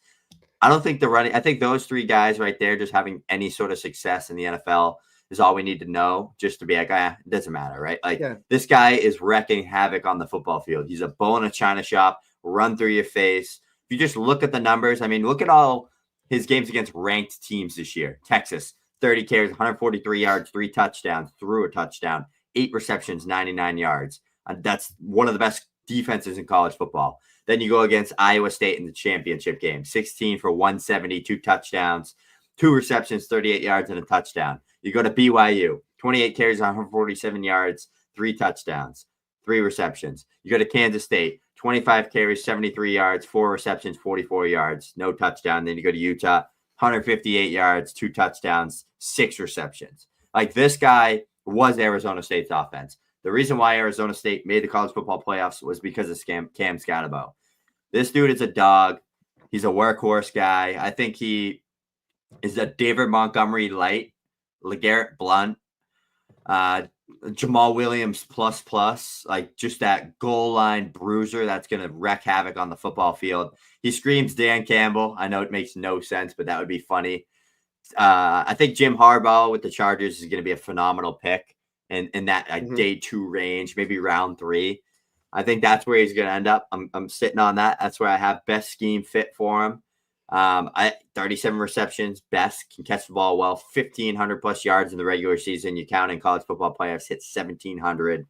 I don't think I think those 3 guys right there, just having any sort of success in the NFL is all we need to know, just to be like, it doesn't matter, right? Like this guy is wrecking havoc on the football field. He's a bull in a china shop, run through your face. If you just look at the numbers, I mean, look at all his games against ranked teams this year. Texas, 30 carries, 143 yards, 3 touchdowns, threw a touchdown, 8 receptions, 99 yards. That's one of the best defenses in college football. Then you go against Iowa State in the championship game, 16 for 170, 2 touchdowns, 2 receptions, 38 yards, and a touchdown. You go to BYU, 28 carries, 147 yards, 3 touchdowns, 3 receptions. You go to Kansas State, 25 carries, 73 yards, 4 receptions, 44 yards, no touchdown. Then you go to Utah, 158 yards, 2 touchdowns, 6 receptions. Like, this guy was Arizona State's offense. The reason why Arizona State made the college football playoffs was because of Cam Scatterbo. This dude is a dog. He's a workhorse guy. I think he is a David Montgomery light, LeGarrette Blount, Jamal Williams plus, like just that goal line bruiser that's going to wreak havoc on the football field. He screams Dan Campbell. I know it makes no sense, but that would be funny. I think Jim Harbaugh with the Chargers is going to be a phenomenal pick in that day 2 range, maybe round 3. I think that's where he's going to end up. I'm sitting on that. That's where I have best scheme fit for him. 37 receptions, best, can catch the ball well, 1,500 plus yards in the regular season. You count in college football playoffs, hit 1,700.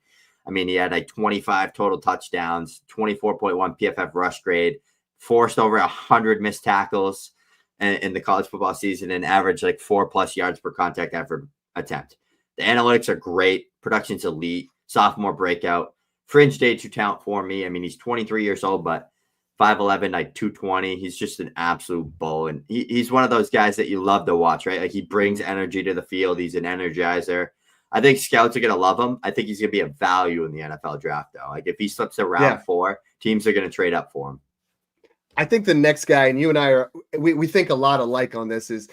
I mean, he had like 25 total touchdowns, 24.1 PFF rush grade, forced over 100 missed tackles in the college football season, and averaged like 4+ yards per contact effort attempt. The analytics are great. Production's elite. Sophomore breakout. Fringe day 2 talent for me. I mean, he's 23 years old, but 5'11", like 220. He's just an absolute bull. And he's one of those guys that you love to watch, right? Like, he brings energy to the field. He's an energizer. I think scouts are going to love him. I think he's going to be a value in the NFL draft, though. Like, if he slips to round 4, teams are going to trade up for him. I think the next guy, and you and I we think a lot alike on this, is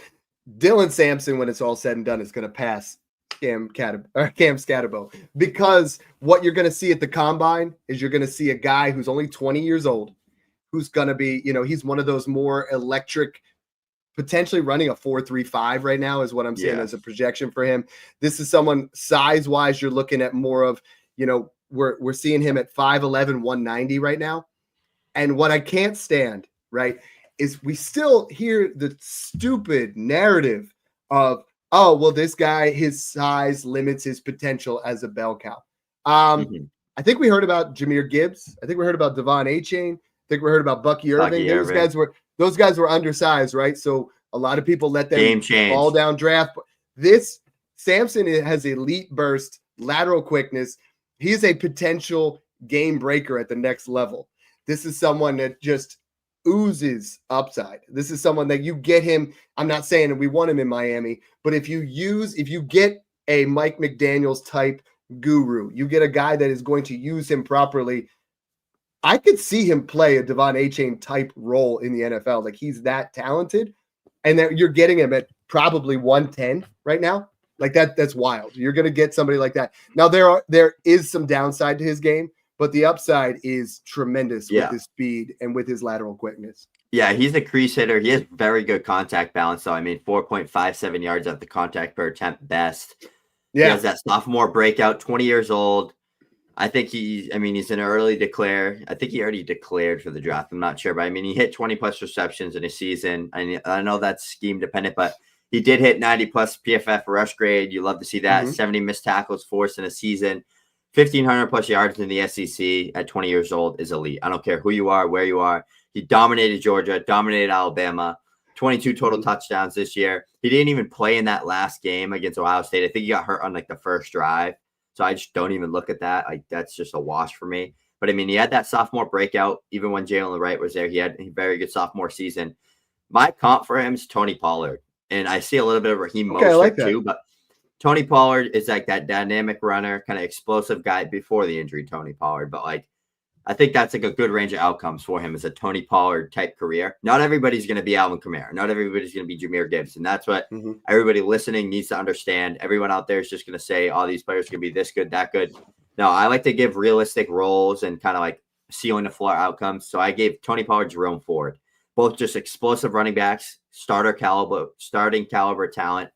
Dylan Sampson. When it's all said and done, is going to pass Cam Scatterbo, because what you're going to see at the combine is you're going to see a guy who's only 20 years old, who's going to be, he's one of those more electric, potentially running a 4.35 right now is what I'm seeing as a projection for him. This is someone size-wise you're looking at more of, we're seeing him at 5'11", 190 right now. And what I can't stand, right, is we still hear the stupid narrative of, oh, well, this guy, his size limits his potential as a bell cow. I think we heard about Jahmyr Gibbs. I think we heard about Devon Achane. I think we heard about Bucky Irving. Those guys were undersized, right? So a lot of people let them fall down draft. This Samson has elite burst, lateral quickness. He's a potential game breaker at the next level. This is someone that just oozes upside. This is someone that you get him. I'm not saying that we want him in Miami, but if you get a Mike McDaniels type guru, you get a guy that is going to use him properly. I could see him play a Devon Achane type role in the NFL. Like, he's that talented, and that you're getting him at probably 110 right now. Like, that's wild. You're going to get somebody like that. Now there is some downside to his game, but the upside is tremendous with his speed and with his lateral quickness. Yeah, he's a crease hitter. He has very good contact balance, though. I mean, 4.57 yards at the contact per attempt best. Yeah. He has that sophomore breakout, 20 years old. I think he's an early declare. I think he already declared for the draft. I'm not sure, but I mean, he hit 20+ receptions in a season. I know that's scheme dependent, but he did hit 90+ PFF rush grade. You love to see that. 70 missed tackles forced in a season. 1,500+ yards in the SEC at 20 years old is elite. I don't care who you are, where you are. He dominated Georgia, dominated Alabama, 22 total touchdowns this year. He didn't even play in that last game against Ohio State. I think he got hurt on like the first drive. So I just don't even look at that. Like, that's just a wash for me. But I mean, he had that sophomore breakout. Even when Jalen Wright was there, he had a very good sophomore season. My comp for him is Tony Pollard. And I see a little bit of Raheem Mostert too, but Tony Pollard is like that dynamic runner, kind of explosive guy before the injury, Tony Pollard. But like, I think that's like a good range of outcomes for him as a Tony Pollard type career. Not everybody's going to be Alvin Kamara. Not everybody's going to be Jahmyr Gibbs. And that's what everybody listening needs to understand. Everyone out there is just going to say all these players can be this good, that good. No, I like to give realistic roles and kind of like ceiling to floor outcomes. So I gave Tony Pollard, Jerome Ford, both just explosive running backs, starting caliber talent.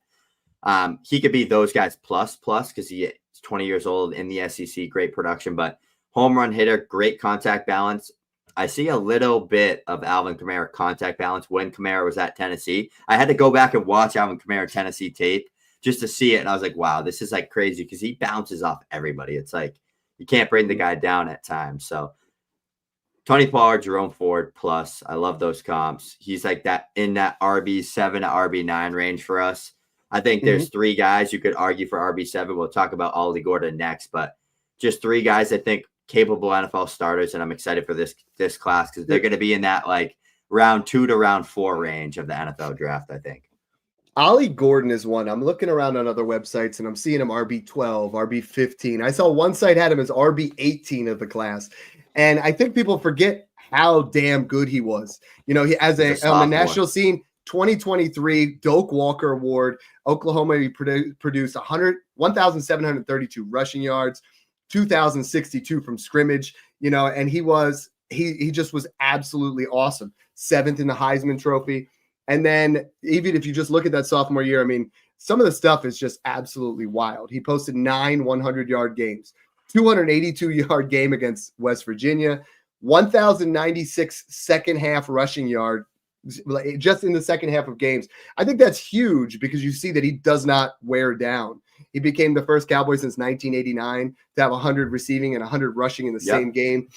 He could be those guys plus because he is 20 years old in the SEC, great production, but home run hitter, great contact balance. I see a little bit of Alvin Kamara contact balance when Kamara was at Tennessee. I had to go back and watch Alvin Kamara Tennessee tape just to see it. And I was like, wow, this is like crazy because he bounces off everybody. It's like you can't bring the guy down at times. So Tony Pollard, Jerome Ford plus. I love those comps. He's like that in that RB7 to RB9 range for us. I think there's three guys you could argue for RB7. We'll talk about Ollie Gordon next, but just three guys I think capable NFL starters, and I'm excited for this class because they're going to be in that like round 2 to round 4 range of the NFL draft, I think. Ollie Gordon is one. I'm looking around on other websites and I'm seeing him RB12, RB15. I saw one site had him as RB18 of the class. And I think people forget how damn good he was. You know, he on the national scene, 2023 Doak Walker Award, Oklahoma, he produced 1,732 rushing yards, 2,062 from scrimmage, you know, and he just was absolutely awesome. 7th in the Heisman Trophy. And then even if you just look at that sophomore year, I mean, some of the stuff is just absolutely wild. He posted 9 100-yard games, 282-yard game against West Virginia, 1,096 second half rushing yard just in the second half of games. I think that's huge because you see that he does not wear down. He became the first Cowboy since 1989 to have 100 receiving and 100 rushing in the same game.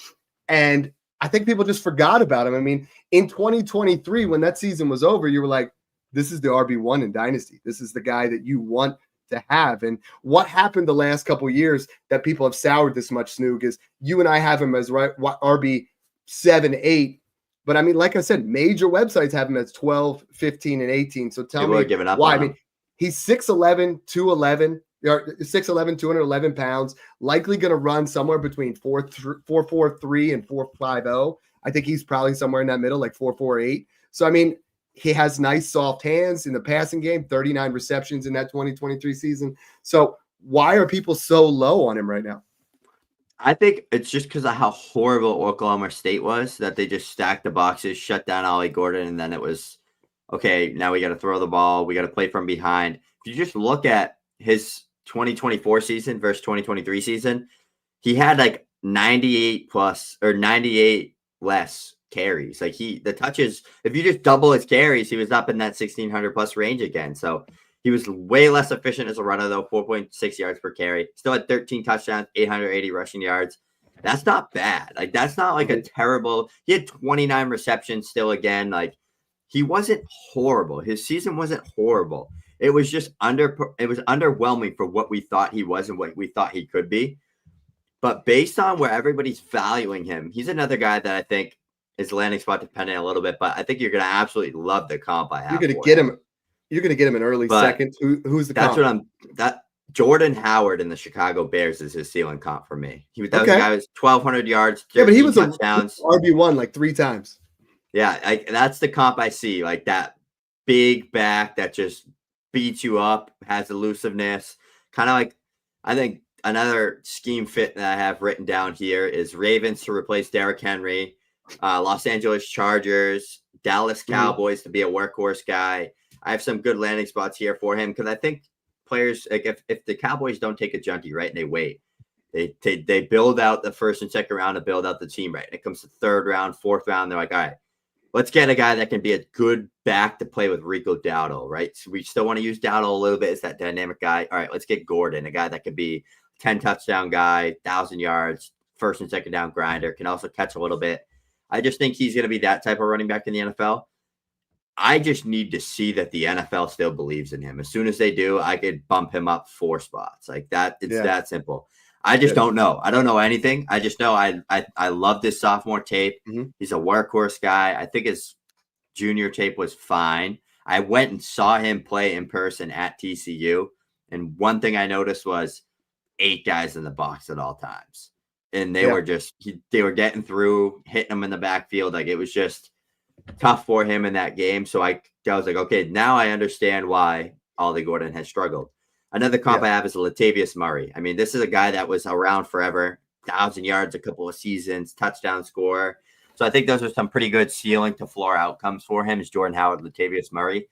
And I think people just forgot about him. I mean, in 2023, when that season was over, you were like, this is the RB1 in Dynasty. This is the guy that you want to have. And what happened the last couple of years that people have soured this much, Snoog, is you and I have him as RB7, 8. But I mean, like I said, major websites have him as 12, 15, and 18. So tell me why. I mean, he's 6'11", 211, 6'11", 211 pounds, likely going to run somewhere between 4.43 and 4.50. I think he's probably somewhere in that middle, like 4.48. So, I mean, he has nice soft hands in the passing game, 39 receptions in that 2023 season. So why are people so low on him right now? I think it's just because of how horrible Oklahoma State was that they just stacked the boxes, shut down Ollie Gordon, and then it was, okay, now we got to throw the ball. We got to play from behind. If you just look at his 2024 season versus 2023 season, he had like 98 less carries. Like the touches, if you just double his carries, he was up in that 1,600 plus range again. So he was way less efficient as a runner, though, 4.6 yards per carry. Still had 13 touchdowns, 880 rushing yards. That's not bad. Like, that's not like a terrible – he had 29 receptions still again. Like, he wasn't horrible. His season wasn't horrible. It was just underwhelming for what we thought he was and what we thought he could be. But based on where everybody's valuing him, he's another guy that I think is landing spot dependent a little bit. But I think you're going to absolutely love the comp I have. You're going to get him. You're going to get him an early second. Who's the comp? Jordan Howard in the Chicago Bears is his ceiling comp for me. That was the guy who was 1,200 yards, 13 but he was touchdowns. RB1 like 3 times. Yeah, that's the comp I see. Like that big back that just beats you up, has elusiveness. Kind of like, I think another scheme fit that I have written down here is Ravens to replace Derrick Henry, Los Angeles Chargers, Dallas Cowboys to be a workhorse guy. I have some good landing spots here for him because I think players, like if the Cowboys don't take a junkie, right, and they wait, they build out the first and second round to build out the team, right? And it comes to third round, fourth round, they're like, all right, let's get a guy that can be a good back to play with Rico Dowdle, right? So we still want to use Dowdle a little bit as that dynamic guy. All right, let's get Gordon, a guy that could be 10 touchdown guy, 1,000 yards, first and second down grinder, can also catch a little bit. I just think he's going to be that type of running back in the NFL. I just need to see that the NFL still believes in him. As soon as they do, I could bump him up 4 spots like that. It's that simple. I just don't know. I don't know anything. I just know I love this sophomore tape. He's a workhorse guy. I think his junior tape was fine. I went and saw him play in person at TCU. And one thing I noticed was 8 guys in the box at all times. and they were just they were getting through, hitting him in the backfield. Like, it was just tough for him in that game. So I was like, okay, now I understand why Ollie Gordon has struggled. Another comp I have is Latavius Murray. I mean, this is a guy that was around forever, 1,000 yards a couple of seasons, touchdown scorer. So I think those are some pretty good ceiling to floor outcomes for him, is Jordan Howard, Latavius Murray.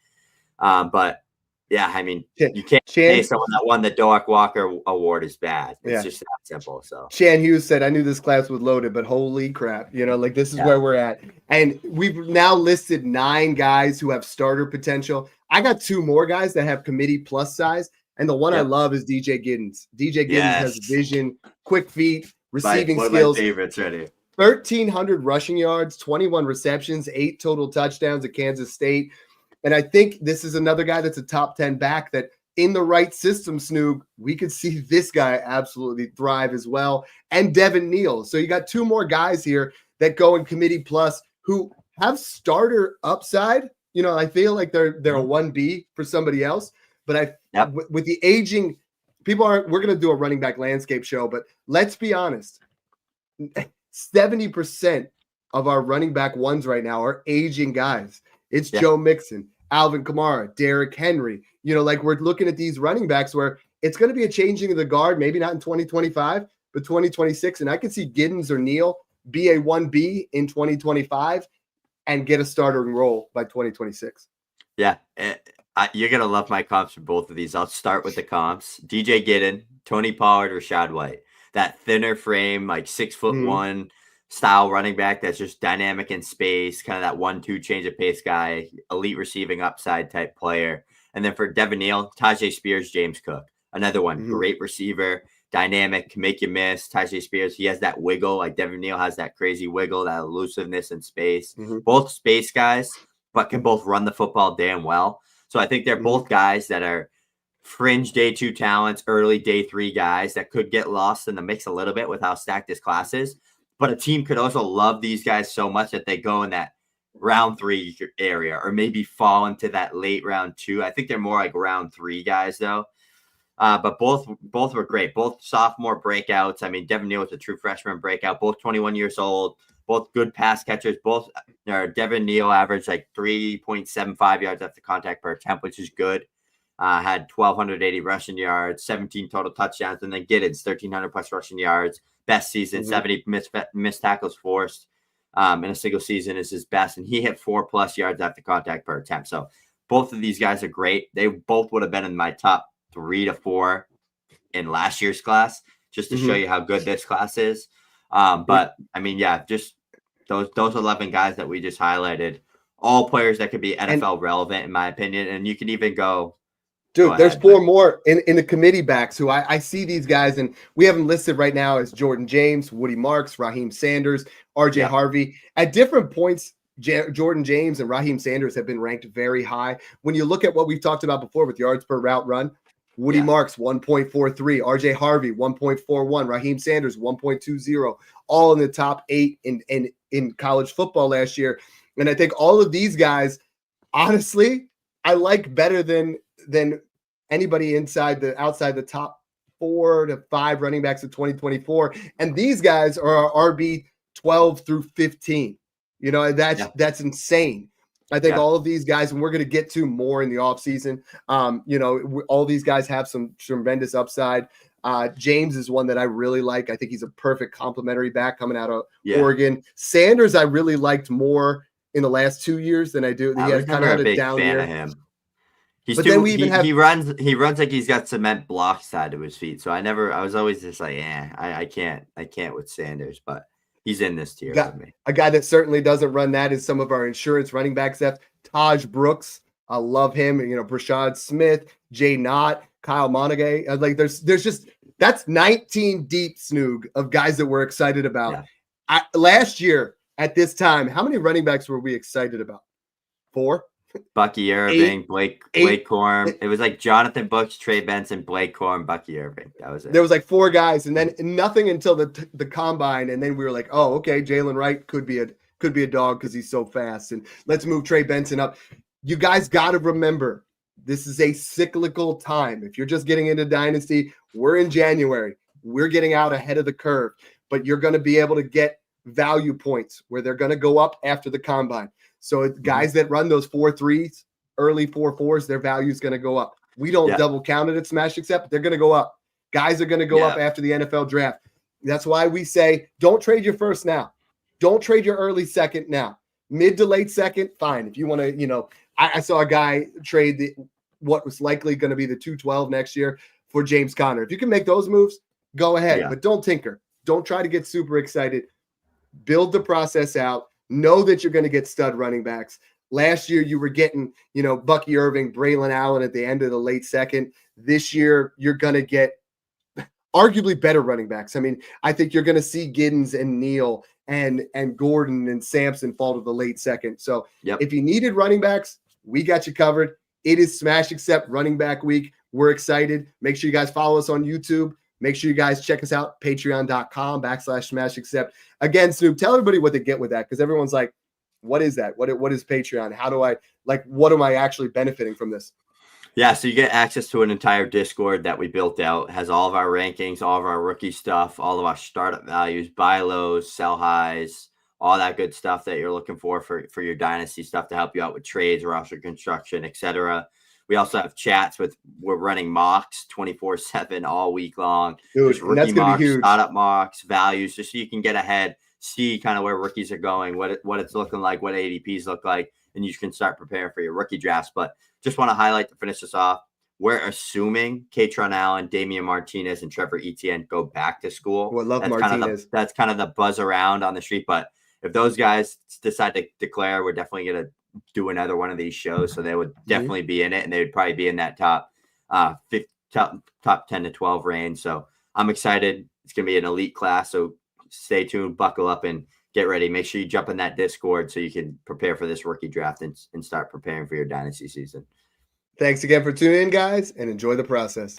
But yeah, I mean, you can't say someone that won the Doak Walker Award is bad. It's just that simple. So Chan Hughes said, I knew this class was loaded, but holy crap, like this is where we're at. And we've now listed 9 guys who have starter potential. I got 2 more guys that have committee plus size. And the one I love is DJ Giddens. DJ Giddens has vision, quick feet, receiving skills. One of my favorites already. 1,300 rushing yards, 21 receptions, 8 total touchdowns at Kansas State. And I think this is another guy that's a top 10 back that in the right system, Snoog, we could see this guy absolutely thrive as well. And Devin Neal. So you got 2 more guys here that go in committee plus who have starter upside. I feel like they're a 1B for somebody else. But with the aging, we're going to do a running back landscape show, but let's be honest. 70% of our running back ones right now are aging guys. It's Joe Mixon, Alvin Kamara, Derrick Henry. We're looking at these running backs where it's going to be a changing of the guard, maybe not in 2025, but 2026. And I could see Giddens or Neal be a 1B in 2025 and get a starting role by 2026. Yeah. You're going to love my comps for both of these. I'll start with the comps. DJ Giddens, Tony Pollard, Rashad White. That thinner frame, like 6'1" style running back that's just dynamic in space, kind of that 1-2 change of pace guy, elite receiving upside type player. And then for Devin Neal, Tajay Spears, James Cook. Another one, great receiver, dynamic, can make you miss. Tajay Spears, he has that wiggle. Like Devin Neal has that crazy wiggle, that elusiveness in space. Both space guys, but can both run the football damn well. So I think they're both guys that are fringe day 2 talents, early day 3 guys that could get lost in the mix a little bit with how stacked this class is. But a team could also love these guys so much that they go in that round 3 area or maybe fall into that late round 2. I think they're more like round 3 guys though. But both were great. Both sophomore breakouts. I mean, Devin Neal was a true freshman breakout. Both 21 years old. Both good pass catchers. Both Devin Neal averaged like 3.75 yards after contact per attempt, which is good. Had 1,280 rushing yards, 17 total touchdowns, and then Giddens 1,300 plus rushing yards. Best season, 70 missed tackles forced in a single season is his best, and he hit 4+ yards after contact per attempt. So both of these guys are great. They both would have been in my top 3 to 4 in last year's class, just to show you how good this class is. But I mean, just those 11 guys that we just highlighted, all players that could be NFL relevant in my opinion, and you can even go. Dude, there's 4 more in the committee backs who I see these guys, and we have them listed right now as Jordan James, Woody Marks, Raheem Sanders, RJ Harvey. At different points, Jordan James and Raheem Sanders have been ranked very high. When you look at what we've talked about before with yards per route run, Woody Marks, 1.43, RJ Harvey, 1.41, Raheem Sanders, 1.20, all in the top 8 in college football last year. And I think all of these guys, honestly, I like better than anybody outside the top 4 to 5 running backs of 2024. And these guys are our RB 12 through 15. That's insane. I think all of these guys, and we're going to get to more in the offseason, all these guys have some tremendous upside. James is one that I really like. I think he's a perfect complementary back coming out of Oregon. Sanders, I really liked more in the last 2 years than I do. He has kind of had a down year. Of him. He runs like he's got cement blocks tied to his feet. So I was always just like, I can't with Sanders, but he's in this tier with me. A guy that certainly doesn't run that is some of our insurance running backs. Taj Brooks. I love him. Brashad Smith, Jay Knott, Kyle Monaghay. Like there's just, that's 19 deep, Snoog, of guys that we're excited about. Yeah. Last year at this time, how many running backs were we excited about? 4? Bucky Irving, Blake Corum. It was like Jonathan Books, Trey Benson, Blake Corum, Bucky Irving. That was it. There was like 4 guys, and then nothing until the combine, and then we were like, oh, okay, Jalen Wright could be a dog because he's so fast, and let's move Trey Benson up. You guys got to remember, this is a cyclical time. If you're just getting into Dynasty, we're in January. We're getting out ahead of the curve. but you're going to be able to get value points where they're going to go up after the combine. So guys that run those 4.3s, early 4.4s, their value is going to go up. We don't double count it at Smash Accept, but they're going to go up. Guys are going to go up after the NFL draft. That's why we say, don't trade your first now. Don't trade your early second now. Mid to late second, fine. If you want to, I saw a guy trade what was likely going to be the 212 next year for James Conner. If you can make those moves, go ahead, but don't tinker. Don't try to get super excited. Build the process out. Know that you're going to get stud running backs. Last year, you were getting, Bucky Irving, Braylon Allen at the end of the late second. This year, you're going to get arguably better running backs. I mean, I think you're going to see Giddens and Neal and Gordon and Samson fall to the late second. So if you needed running backs, we got you covered. It is Smash Accept running back week. We're excited. Make sure you guys follow us on YouTube. Make sure you guys check us out, patreon.com/Smash Accept. Again, Snoop, tell everybody what they get with that, because everyone's like, what is that? What is Patreon? How do I, what am I actually benefiting from this? Yeah, so you get access to an entire Discord that we built out. It has all of our rankings, all of our rookie stuff, all of our startup values, buy lows, sell highs, all that good stuff that you're looking for your dynasty stuff to help you out with trades, roster construction, etc. We also have chats we're running mocks 24/7 all week long. Dude, rookie that's gonna mocks, be huge. startup mocks, values, just so you can get ahead, see kind of where rookies are going, what it's looking like, what ADPs look like, and you can start preparing for your rookie drafts. But just want to highlight to finish this off, we're assuming Quinshon Allen, Damian Martinez, and Trevor Etienne go back to school. Well, I love that's Martinez. That's kind of the buzz around on the street. But if those guys decide to declare, we're definitely going to do another one of these shows. So they would definitely be in it, and they would probably be in that top 10 to 12 range. So I'm excited. It's going to be an elite class. So stay tuned, buckle up, and get ready. Make sure you jump in that Discord so you can prepare for this rookie draft and start preparing for your dynasty season. Thanks again for tuning in, guys, and enjoy the process.